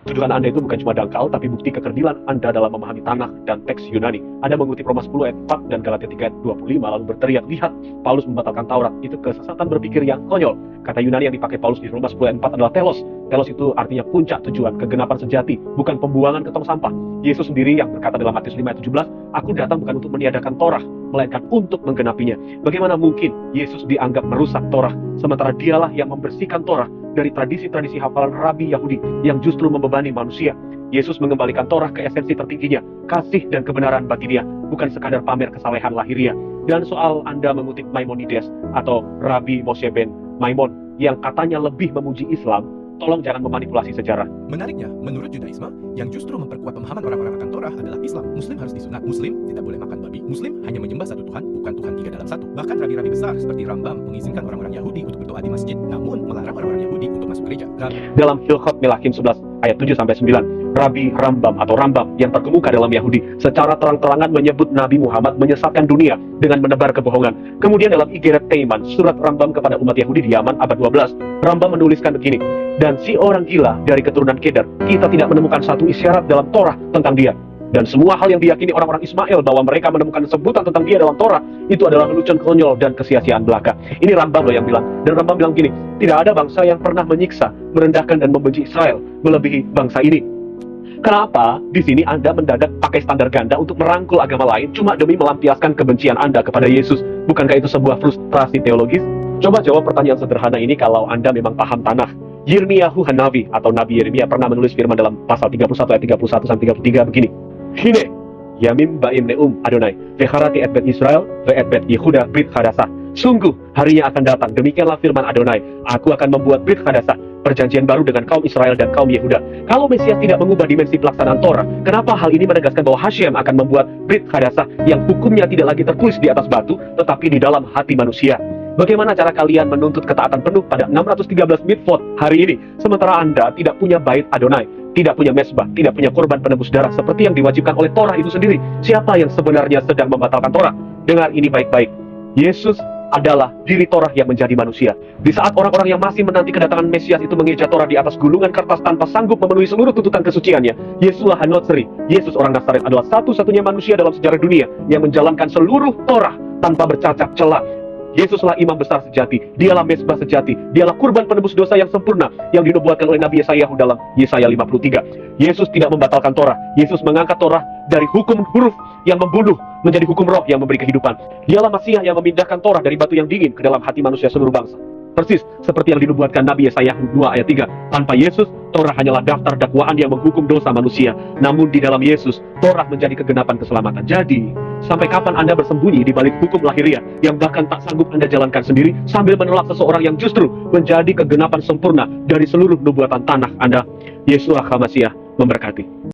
Tuduhan Anda itu bukan cuma dangkal, tapi bukti kekerdilan Anda dalam memahami tanah dan teks Yunani. Anda mengutip Roma 10 ayat 4 dan Galatia 3 ayat 25, lalu berteriak, lihat, Paulus membatalkan Taurat. Itu kesesatan berpikir yang konyol. Kata Yunani yang dipakai Paulus di Roma 10 ayat 4 adalah telos. Telos itu artinya puncak tujuan, kegenapan sejati, bukan pembuangan ke tong sampah. Yesus sendiri yang berkata dalam Matius 5 ayat 17, aku datang bukan untuk meniadakan Torah, melainkan untuk menggenapinya. Bagaimana mungkin Yesus dianggap merusak Torah, sementara dialah yang membersihkan Torah dari tradisi-tradisi hafalan Rabi Yahudi yang justru membebani manusia. Yesus mengembalikan Torah ke esensi tertingginya, kasih dan kebenaran bagi dia, bukan sekadar pamer kesalehan lahiriah. Dan soal Anda mengutip Maimonides atau Rabi Moshe ben Maimon yang katanya lebih memuji Islam, tolong jangan memanipulasi sejarah. Menariknya, menurut Judaisme, yang justru memperkuat pemahaman orang-orang akan Torah adalah Islam. Muslim harus disunat, Muslim tidak boleh makan babi, Muslim hanya menyembah satu Tuhan, bukan Tuhan tiga dalam satu. Bahkan rabi-rabi besar seperti Rambam mengizinkan orang-orang Yahudi untuk berdoa di masjid, namun melarang orang-orang Yahudi untuk masuk gereja. Dalam Hilchot Melachim 11 ayat 7-9, Rabi Rambam atau Rambam yang terkemuka dalam Yahudi secara terang-terangan menyebut Nabi Muhammad menyesatkan dunia dengan menebar kebohongan. Kemudian dalam Igeret Teiman, surat Rambam kepada umat Yahudi di Yaman abad 12, Rambam menuliskan begini, dan si orang gila dari keturunan Kedar, kita tidak menemukan satu isyarat dalam Torah tentang dia. Dan semua hal yang diyakini orang-orang Ismail bahwa mereka menemukan sebutan tentang dia dalam Torah, itu adalah lelucon konyol dan kesia-siaan belaka. Ini Rambam loh yang bilang. Dan Rambam bilang gini, tidak ada bangsa yang pernah menyiksa, merendahkan dan membenci Israel melebihi bangsa ini. Kenapa di sini Anda mendadak pakai standar ganda untuk merangkul agama lain cuma demi melampiaskan kebencian Anda kepada Yesus? Bukankah itu sebuah frustrasi teologis? Coba jawab pertanyaan sederhana ini kalau Anda memang paham tanah. Yirmiyahu Hanavi atau Nabi Yeremia pernah menulis firman dalam pasal 31 ayat 31-33 begini. Hine, Yamim Ba'im Neum Adonai, Vecharati et bet Israel, ve et bet Yehuda Brit Hadasah. Sungguh, harinya akan datang, demikianlah firman Adonai, aku akan membuat Brit Hadasah, perjanjian baru dengan kaum Israel dan kaum Yehuda. Kalau Mesias tidak mengubah dimensi pelaksanaan Torah, kenapa hal ini menegaskan bahwa Hashem akan membuat Brit Hadasah yang hukumnya tidak lagi tertulis di atas batu, tetapi di dalam hati manusia? Bagaimana cara kalian menuntut ketaatan penuh pada 613 mitvot hari ini, sementara Anda tidak punya bait Adonai, tidak punya mesbah, tidak punya korban penebus darah seperti yang diwajibkan oleh Torah itu sendiri? Siapa yang sebenarnya sedang membatalkan Torah? Dengar ini baik-baik. Yesus adalah diri Torah yang menjadi manusia. Di saat orang-orang yang masih menanti kedatangan Mesias itu mengeja Torah di atas gulungan kertas tanpa sanggup memenuhi seluruh tuntutan kesuciannya, Yesua Hanotsri, Yesus orang Nazaret adalah satu-satunya manusia dalam sejarah dunia yang menjalankan seluruh Torah tanpa bercacat celah. Yesuslah imam besar sejati, dialah mesbah sejati, dialah kurban penebus dosa yang sempurna yang dinubuatkan oleh Nabi Yesaya dalam Yesaya 53. Yesus tidak membatalkan Torah, Yesus mengangkat Torah dari hukum huruf yang membunuh menjadi hukum roh yang memberi kehidupan. Dialah Masiah yang memindahkan Torah dari batu yang dingin ke dalam hati manusia seluruh bangsa. Persis seperti yang dinubuatkan Nabi Yesaya 2 ayat 3. Tanpa Yesus, Torah hanyalah daftar dakwaan yang menghukum dosa manusia. Namun di dalam Yesus, Torah menjadi kegenapan keselamatan. Jadi, sampai kapan Anda bersembunyi di balik hukum lahiriah yang bahkan tak sanggup Anda jalankan sendiri sambil menolak seseorang yang justru menjadi kegenapan sempurna dari seluruh nubuatan tanah Anda? Yesua HaMasiah memberkati.